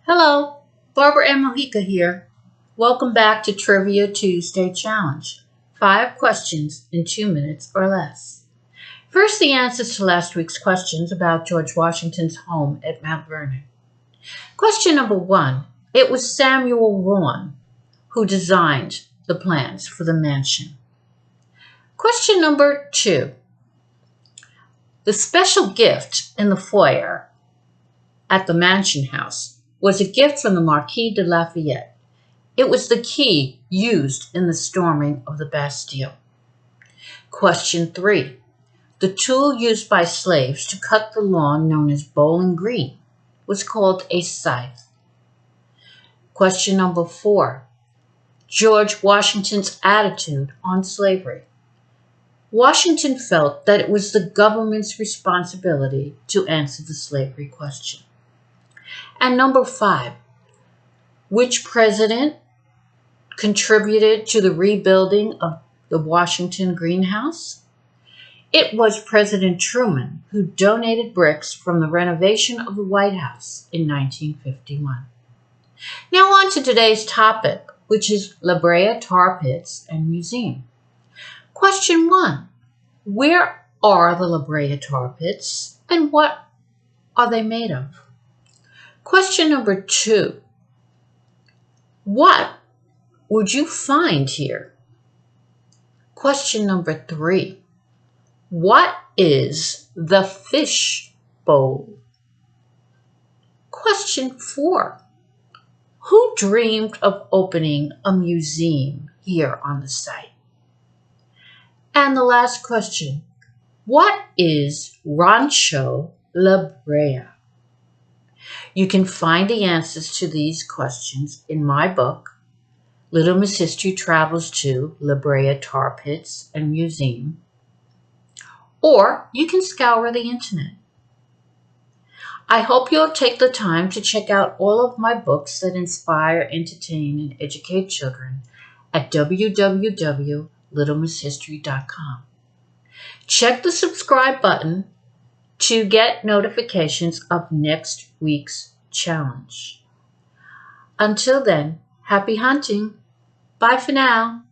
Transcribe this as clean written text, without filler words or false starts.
Hello, Barbara and Mojica here. Welcome back to Trivia Tuesday Challenge. 5 questions in 2 minutes or less. First, the answers to last week's questions about George Washington's home at Mount Vernon. Question number 1. It was Samuel Vaughan who designed the plans for the mansion. Question number 2. The special gift in the foyer at the mansion house was a gift from the Marquis de Lafayette. It was the key used in the storming of the Bastille. Question 3. The tool used by slaves to cut the lawn known as Bowling Green was called a scythe. Question number 4. George Washington's attitude on slavery. Washington felt that it was the government's responsibility to answer the slavery question. And number 5, which president contributed to the rebuilding of the Washington greenhouse? It was President Truman, who donated bricks from the renovation of the White House in 1951. Now on to today's topic, which is La Brea Tar Pits and Museum. Question 1. Where are the La Brea Tar Pits and what are they made of? Question number 2. What would you find here? Question number 3. What is the fish bowl? Question 4. Who dreamed of opening a museum here on the site? And the last question. What is Rancho La Brea? You can find the answers to these questions in my book, Little Miss History Travels to La Brea Tar Pits and Museum, or you can scour the internet. I hope you'll take the time to check out all of my books that inspire, entertain, and educate children at www.littlemisshistory.com. Check the subscribe button to get notifications of next week's challenge. Until then, happy hunting. Bye for now.